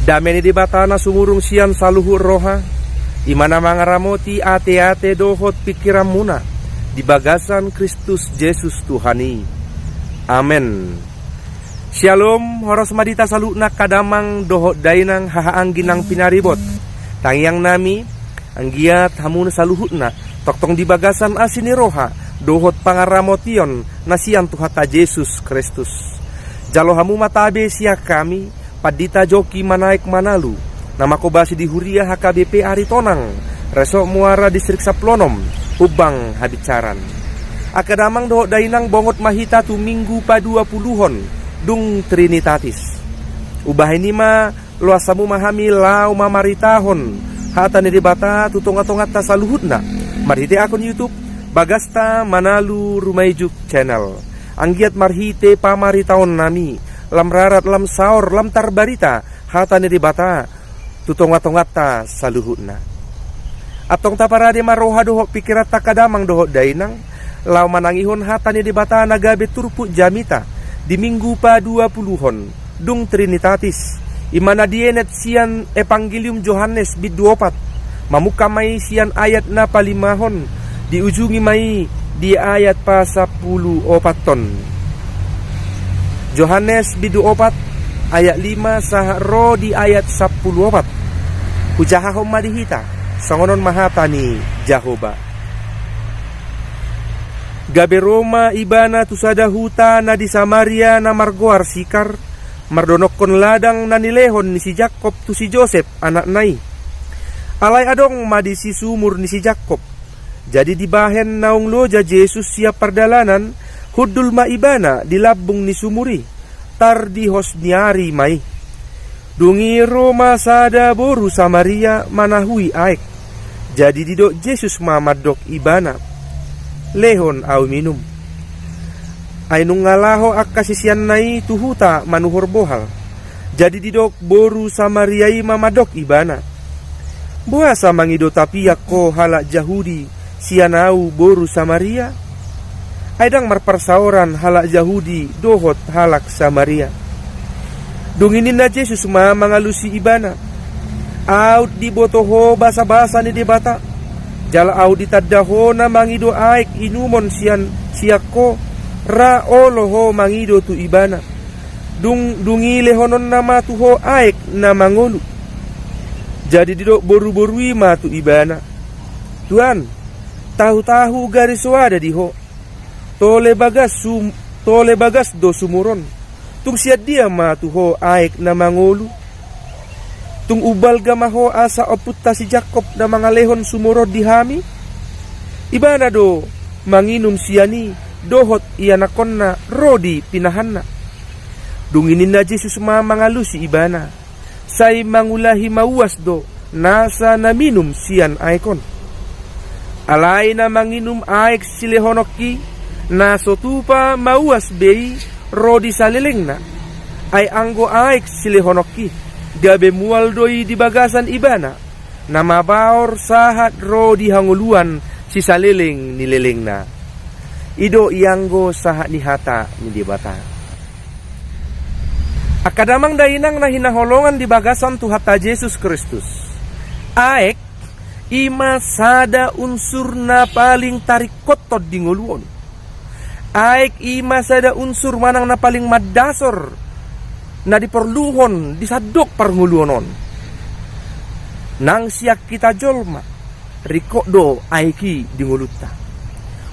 Dameni di batana sumurung sian saluhur roha, imana mangaramoti ate-ate dohot pikiran muna, di bagasan Kristus Yesus Tuhani. Amen. Shalom, horos madita salukna kadamang dohot dainang hahaang ginang pinaribot. Tangyang nami, anggiat hamun saluhutna, toktong di bagasan asini roha, dohot pangaramotion na siang Tuhata Yesus Kristus. Jalo hamu matabe siya kami, padita joki manaik manalu, nama ko basi di Huria HKBP Aritonang, Resok Muara Distrik Saplonom, Ubang Habicaran. Akadamang dohot dainang bongot mahita tu minggu pa 20-hon, dung Trinitatis. Ubah ini ma luasamu mahami lau mamaritahon, hata ni dibata tutonga-tonga ta saluhutna. Marhite akun YouTube Bagasta Manalu Rumaijuk Channel. Anggiat marhite pamaritahon nami, lam rarat lam saor lam tarbarita, hata ni dibata tutonga-tonga ta saluhutna. Atong taparade maroha dohok pikirat takadamang dohok dainang, lau manangihon hata ni dibata nagabe turpu jamita, di minggu pa 20-hon, dung Trinitatis, imana dienet sian Evangelium Johannes bid 24, mamuka may sian ayat na palimahon, diujungi may di ayat pa 10 ton. Johannes bid 24, ayat 5 sahro di ayat 10 hujahahom madihita, sangonon mahata ni Jehovah. Gabe Roma ibana tusada huta na di Samaria na margoar sikar, mardonokon ladang na nilehon ni si Jacob tu si Joseph anak nai. Alay adong madi si sumur ni si Jacob. Jadi dibahen naung loja Jesus siap perdalanan, hudul maibana di labung ni sumuri, tar di hosniari mai. Dungi Roma sada boru Samaria manahui aek. Jadi didok Jesus mamadok ibana. Lehon au minum. Ainung ngalaho akasisian nai tuhuta manuhor bohal. Jadi didok boru Samariai mamadok ibana. Buasa mangido tapiak ko halak Yahudi sianau boru Samaria. Aidang marparsauran halak Yahudi dohot halak Samaria. Dunginin na Jesus mangalusi ibana. Out di botoho basa-basa ni debata. Jala au ditadaho na mangido aik inumon sian siako ra oloho mangido tu ibana. Dungi lehonon nama tuho aik na mangolu. Jadi didok boru-borui ma tu ibana. Tuan, tahu-tahu garis wada diho. Tole bagas do sumuron. Tung siat dia ma tuho aik na mangolu. Tung ubal gamaho asa oputta si Jacob na mga lehon sumurod di hami. Ibana do manginum siyani dohot iyanakon na rodi pinahanna. Dunginin na Jesus mangalusi ibana. Say mangulahi mauwas do nasa naminum siyan aikon. Alay na manginum aik silehonoki na sotupa mauwas bei rodi saliling na. Ay anggo aik silehonoki. Gabe mual doi di bagasan ibana, nama baor sahat ro di hanguluan si saliling nileleng na. Ido ianggo sahat ni hata ni dibata. Akadamang dainang na hinaholongan di bagasan Tuhata Yesus Kristus. Aek ima sada unsur na paling tarikotod di nguluon. Aek ima sada unsur manang na paling madasor na diperluhon disadok parnguluonon. Nang siak kita jolma rikok do aiki di nguluta.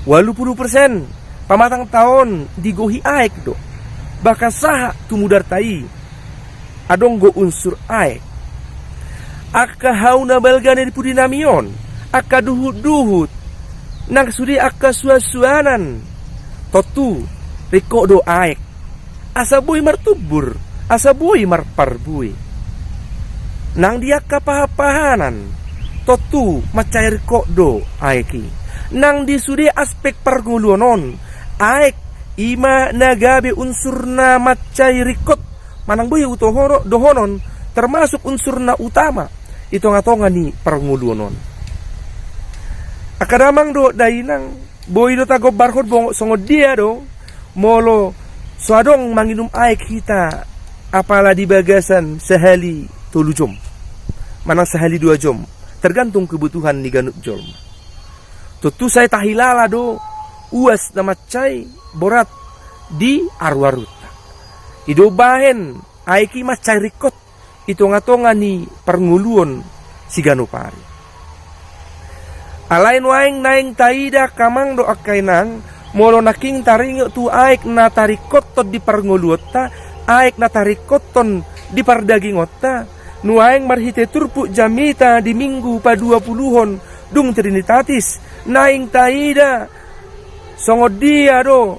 80% pamatang taon digohi aik do. Baka saha tumudar tai adong go unsur aik. Akka hauna balgane di pudinamion. Akka duhut-duhut. Nang sudi akka suasuanan. Totu rikok do aik. Asaboy martubur. Asaboy marparbui. Nang dia kapahapahanan totu macair kok do aeki. Nang disudi aspek parguluonon aek ima nagabe unsur na macair kot manang boy utohoro dohonon termasuk unsur na utama itonga-tonga ni parguluonon. Akadamang do dainang boy do tago barhod bong songod dia do molo so adong manginum aek kita apala di bagasan sehali tolu jom, manang sehali 2 jom, tergantung kebutuhan ni ganut jolma. Tutu saya tahilala do uas na macay borat di arwaruta. Ido bahen aiki macay rikot itonga-tonga ni pernguluon si ganupari. Alain waing naing taida kamang do akainang molo naking taringo tu aik na tarikoton di pernguluota, aik na tarikoton di pardagingota, nuaing marhite turpu jamita di minggu pa 20-hon dung trinitatis, naing taida songod dia do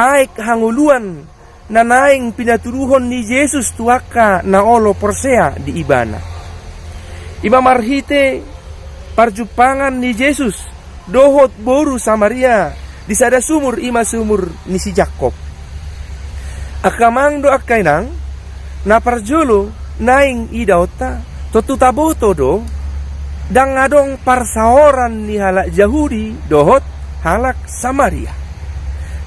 aik hanguluan na naing pinaturuhon ni Jesus tuaka na olo porsea di ibana. Iba marhite parjupangan ni Jesus dohot boru Samaria di sada sumur ima sumur ni si Jakob. Akamang do akainang na parjolo naing idauta totu taboto do dang adong parsaoran ni halak Yahudi dohot halak Samaria.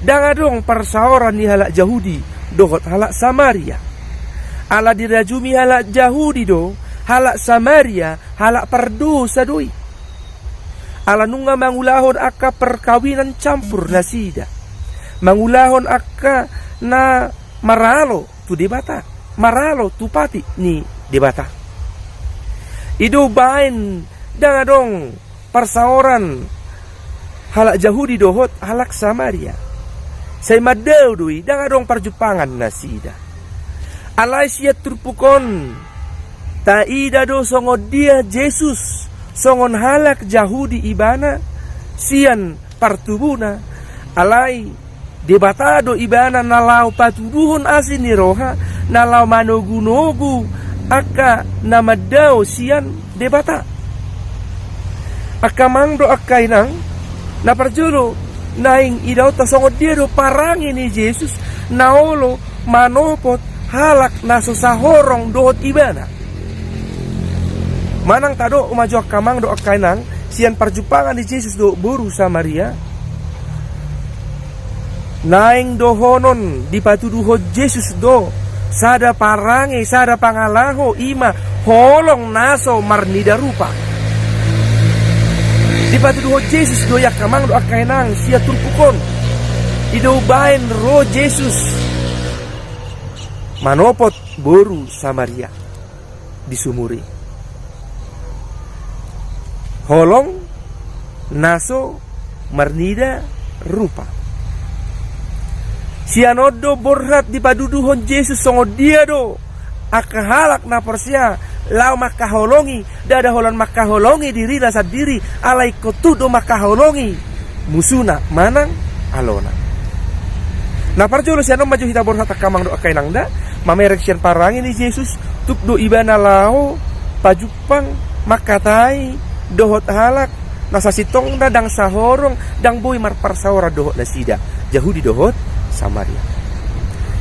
Dang adong parsaoran ni halak Yahudi dohot halak Samaria. Ala dirajumi halak Yahudi do halak Samaria halak pardosa doi. Ala nunga mangulahon aka perkawinan campur nasida. Mangulahon aka na maralo tu debata. Maralo tu pati ni debata. Ido bain dang adong parsaoran halak Yahudi dohot halak Samaria. Saya madau dui dang adong parjupangan nasida. Alai sia turpukon taida do songod dia Jesus songon halak Yahudi ibana sian partubuna alai debatado ibana nalau patuduhon asin ni roha nalau manogu-nogu aka namadao sian debata. Akamang do akainang naparjolo naing idaw tasongod dia do parangi ni Jesus naolo manopot halak na susahorong dohot ibana. Manang tado umaju akamang do akainang sian parjupangan ni Jesus do boru Samaria. Naing dohonon di patuduho Jesus do sada parangi sada pangalaho ima holong naso marnida rupa. Di patuduho Jesus do yakamang do akainang sia turpukon ido bain ro Jesus manopot boru Samaria di sumuri holong naso marnida rupa. Sianodo borhat di paduduhon Jesus songod dia do akahalak na porsia lau makaholongi dada holan makaholongi diri rasa diri alai kotudo makaholongi musuna manang alona. Na parjolo siano maju hita borhat akamang do akainang da mamerek sian parangi ni Jesus tuk do ibana lao pajupang makatai dohot halak nasa sitong da dang sahorong dang boy marparsaora dohot nasida Yahudi dohot Samaria.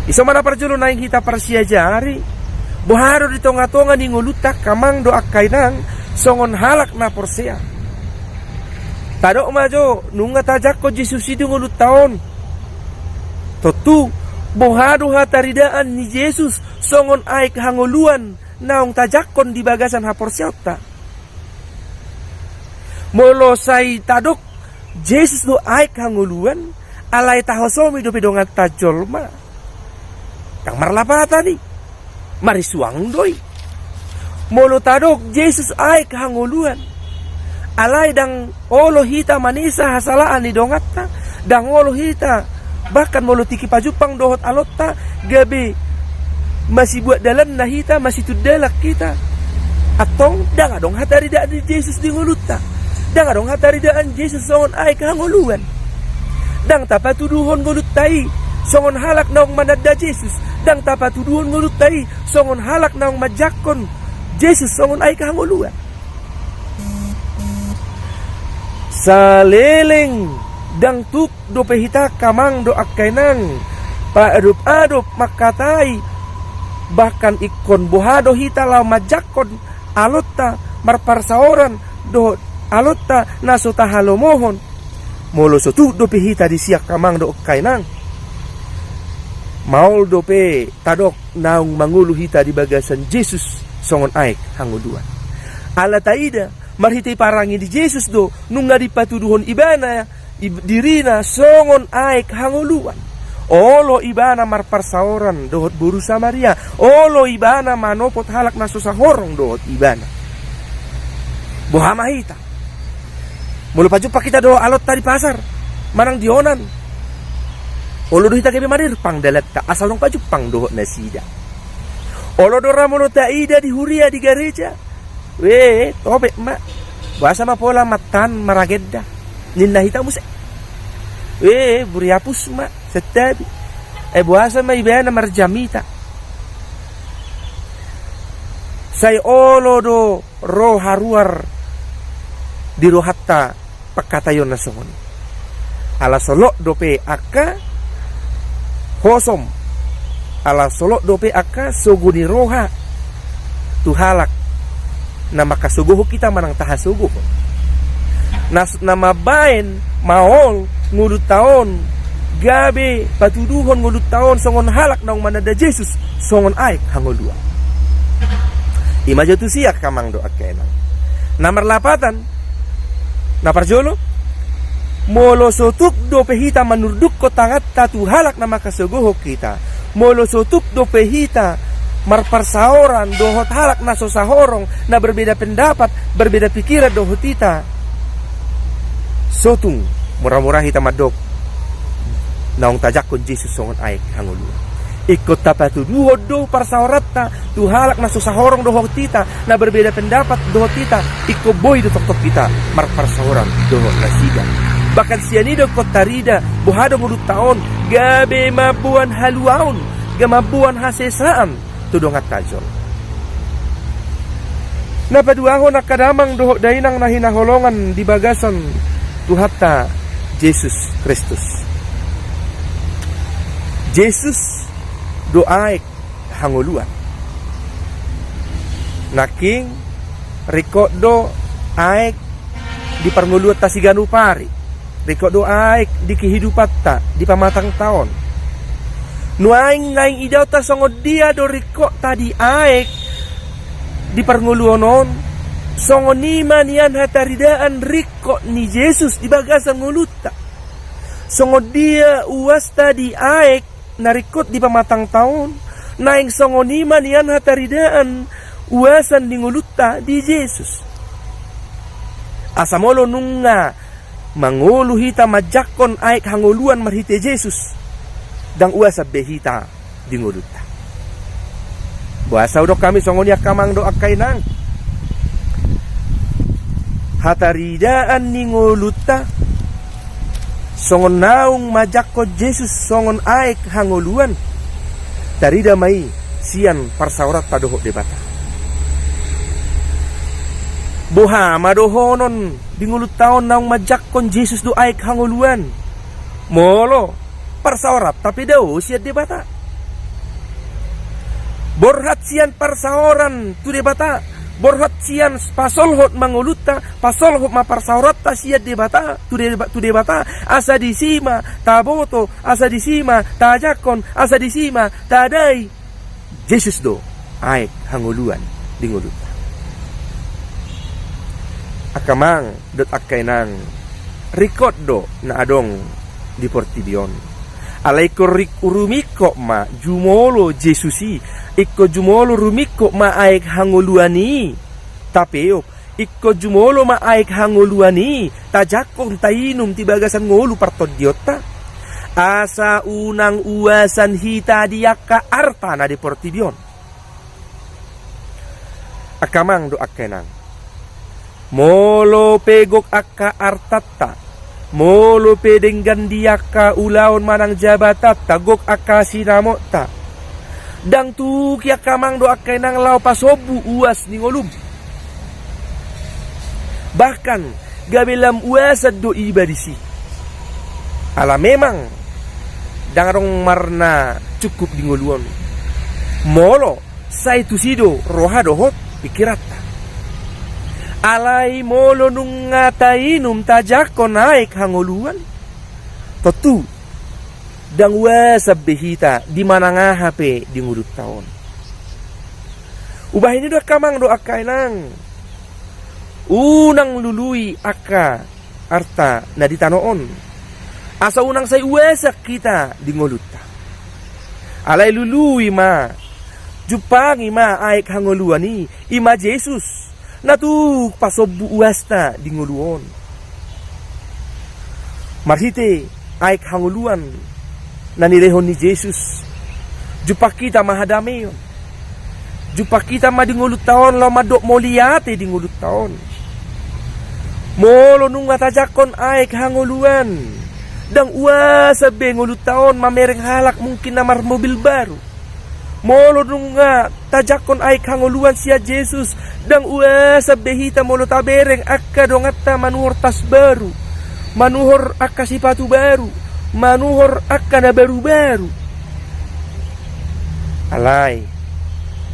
Iso mana parjolo naing hita parsia jari boharo di tonga-tonga ni ngulutak kamang do akainang songon halak na porsea. Tadok majo nunga tajak ko Jesus itu ngulut taon. Totu bohado hataridaan ni Jesus songon aik hanguluan naong tajakon di bagasan ha porsea ta. Molo say tadok Jesus do aik hanguluan alai tahosomi do pedongan tajolma. Kang marlapata ni marisuang doi. Molo tadok Jesus ay kahanguluan alay dang olo hita manisa hasalaan ni dongatta dang olo hita bahkan molo tiki pajupang dohot alotta gabi masih buat dalan na hita masih tudalak kita atong dang adong hataridaan di Jesus di ngulutta dang adong hataridaan Jesus songon ay kahanguluan dang tapatuduhon nguluttai songon halak naong manadda Jesus dang tapatuduhon nguluttai songon halak naong majakon Jesus songon ay kahanguluan. Saleleng dang tuk do pehita kamang do akainang paadup-adup makatai bahkan ikon bohado hita law majakon alotta marparsaoran do alotta nasota halomohon molo sotu do pehita di siak kamang do akainang maul dope tadok naung mangulu hita di bagasan Jesus songon aek hanguluan. Ala taida marhiti parangi di Jesus do nunga di patuduhon ibana dirina songon aek hanguluan. Olo ibana marparsaoran dohot buru Samaria. Olo ibana manopot halak nasusah horong dohot ibana. Bohama hita. Mulu pajupa kita do alot tadi pasar. Manang dionan. Olo do hita kebe marir pang dalat ta asal nong pajupang dohot nasida. Olo do ramono taida di huria di gereja. Weh, tobe mak. Bahasa mapola matan maragedda. Ninna hita muse. Weh, buriapus mak. Setabi. Bahasa ma ibana marjamita. Say olo do roh haruar di rohatta pakatayon na songon. Ala solok dope aka hosom. Ala solok dope aka suguni roha tuhalak na makasuguho kita manang tahasuguho. Nama bain maol ngulut taon gabe patuduhon ngulut taon songon halak naung manada Jesus songon aik hangolua. Ima jatuh siak kamang doa kenang. Namar lapatan naparjolo molo sotuk do pehita manurduk ko tangat tatu halak na makasuguho kita. Molo sotuk do pehita marparsaoran dohot halak na sosahorong na berbeda pendapat, berbeda pikiran dohot kita. Sotung murah-murah hita madok naong tajak kon Jesus songon aik hangulua. Ikut tapatu duho do parsaorata tu halak na sosahorong dohot kita na berbeda pendapat dohot kita. Iko boy do tok kita marparsaoran dohot nasiga. Bahkan sianido kotarida buhado mulut taon gabe mabuan haluaon gamabuan hasesaan tudongat tajol. Napaduaho nakadamang dohot dainang nahinaholongan di bagasan Tuhata Jesus Kristus. Jesus doaik hanguluan. Naking rikodo aik di parnguluat ta siganu pari. Rikodo aik di kehidupan ta di pamatang taon. Nuaing naing idaw ta songod dia do riko tadi aik di parnguluonon. Songon nima nian hataridaan riko ni Jesus di bagasan nguluta. Songon dia uas tadi aek narikot di pamatang taon. Naing songon nima nian hataridaan uasan di nguluta di Jesus. Asamolo nunga mangulu hita majakon aek hanguluan marhite Jesus. Dang uasa behita di nguluta. Buasa udok kami songon ya kamang doa kainang. Hataridaan ni nguluta songon naung majako Jesus songon aek hanguluan tarida mai sian parsaurat padohok debata boha madohonon di ngulut taon naung majakon Jesus do aek hanguluan molo parsaurat tapi daw sian debata borhat sian parsauran tu debata borhat sian pasolhot manguluta pasolhot maparsaurat ta siat debata tu debata asa disima taboto asa disima tajakon asa disima tadai Jesus do aek hanguluan di nguluta akamang dot akainang rikot do na adong di Portibion alay ko rumiko ma jumolo Jesusi ikko jumolo rumiko ma aek hanguluani tapeo ikko jumolo ma aek hanguluani tajakon tainum ti bagasan ngolu partodiota asa unang uasan hita diaka arta na di Portibion akamang do akenang molo pegok akka artata molo pedenggan diaka ulaon manang jabatat tagok akka sinamota dang tu kia kamang doa kenang lau pasobu uas ni ngolum bahkan gabelam uasad do ibadisi ala memang dangarong marna cukup di ngoluan molo sai tu sido roha dohot pikirata alai molo nung ngatainum tajakon naik hangoluan totu dang wasab behita di mana ngahape di ngurut taon Ubah ini doa kamang doa kainang. Unang lului aka arta na ditanoon. Asa unang say uwesak kita di ngoluta. Alay lului ma. Jupangi ma aik hangoluan ni ima Jesus. Natu pasobu uwasta di ngoluon. Marhite aik hangoluan na nilehon ni Jesus. Jupak kita mahadami yon. Jupak kita ma di ngulut taon lo madok moliate di ngulut taon. Molo nung ngatajakon aik hangoluan. Dang uasa be ngulut taon mamereng halak mungkin namar mobil baru. Molo nung ngatajakon aik hangoluan siya Jesus. Dang uasa behita molo tabereng akka dongata manuhor tas baru. Manuhor akka sipatu baru. Manuhor akka na baru-baru. Alay,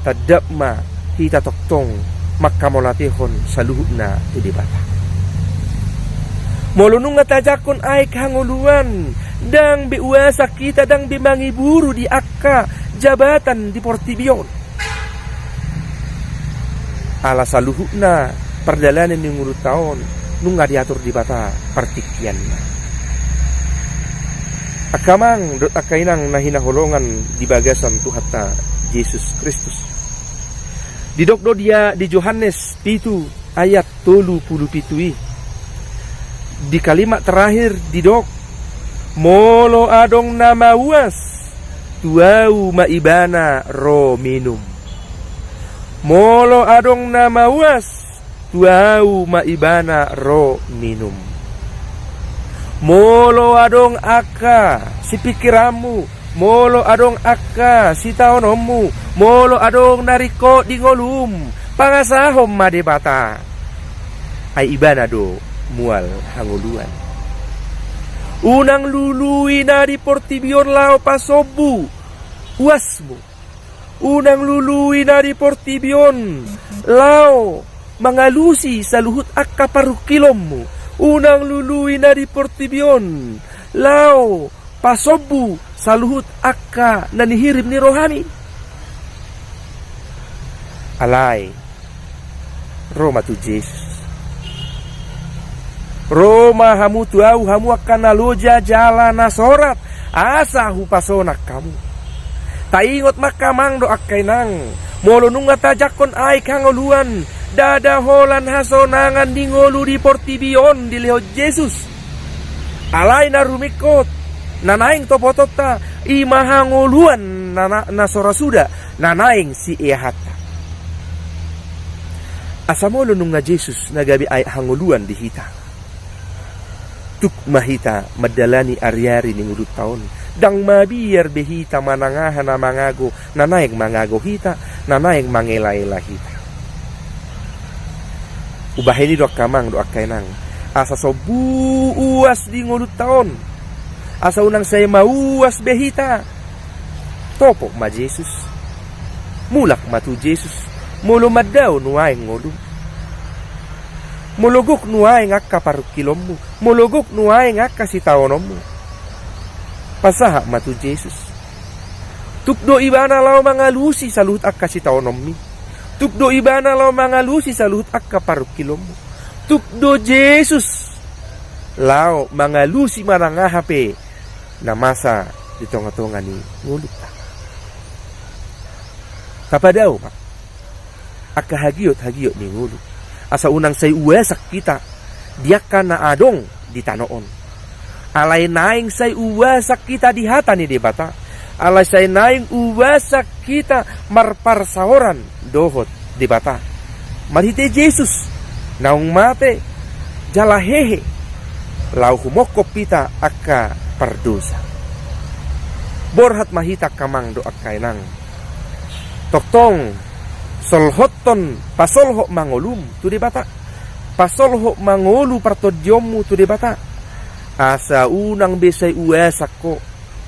tadap ma hita toktong makamolatihon sa luhut na tudibata. Molunong nga tajakon ay kahanguluan, dang biuasa kita dang bimangiburu di akka jabatan di Portibion. Ala sa luhut na perdalanan ng ulut taon, nung nga diatur di bata partikyan na. Akamang dot akay nang nahinahulongan di bagasan Tuhan ta Jesus Kristus. Didokdo dia di Yohanes 7 ayat 37. Di kalimat terakhir didok, molo adong nama uas tuau maibana ro minum. Molo adong nama uas tuau maibana ro minum. Molo adong aka si pikiramu, molo adong aka si taonomu, molo adong nariko di ngolum, pangasahom madebata. Ay ibana do mual hanguluan. Unang lului na di Portibion lao pasobu uasmu. Unang lului na di Portibion lao mangalusi sa luhut akka parukilommu. Unang lului na di Portibion lao pasobu sa luhut akka nanihirim ni rohani. Alay Roma tu Jesus. Roma hamu tuau hamu akan naloja jala nasorat asa hupasonak kamu. Taingot makamang do akay nang molo nung ngatajakon ay kangoluan dada holan hasonangan di ngolu di Portibion di lehot Jesus. Alay na rumikot nanaing topotota imahangoluan nasorasuda nanaing si ehata. Asa molo nung nga Jesus nagabi ay hangoluan di hita. Tuk mahita madalani aryari ning ulut taon. Dang mabiyar behita manangahan na mangago, nanayang mangago hita, nanayang mangilayla hita. Ubahin ni doak kamang doak kainang. Asa so buuas di ulut taon. Asa unang say mauas behita. Topok ma Jesus. Mulak matu Jesus. Mulo madaw nuayang ngolum. Mulugok nuay nga kaparukilom mo. Mulugok nuay nga kasitaonom mo. Pasaha matu Jesus. Tukdo ibana law mga lusi sa luhut ak kasitaonom mi. Tukdo ibana law mga lusi sa luhut ak kaparukilom mo. Tukdo Jesus. Law mga lusi manangahape na masa ditonga-tonga ni ngulit ta. Kapadaw pa. Akahagiot-hagiot ni ngulit. Asa unang say uwesak kita diak ka na adong di tanoon. Alay naing say uwesak kita di hata ni debata. Alay say naing uwesak kita marparsahoran dohot debata. Marhite Jesus naung mate jalahehe lau humokop pita akka pardosa. Borhat mahita kamang do akkay nang toktong solhoton pasolho mangolum tu di bata. Pasolho mangolu partodyomu tu di bata. Asa unang besay uwesak ko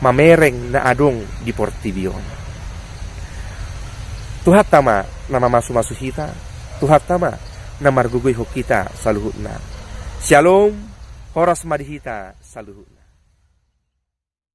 mamereng na adong di Portibion. Tuhat tama na mamasu-masu hita. Tuhat tama na margugoy ho kita sa luhut na. Shalom, horas madihita sa luhut.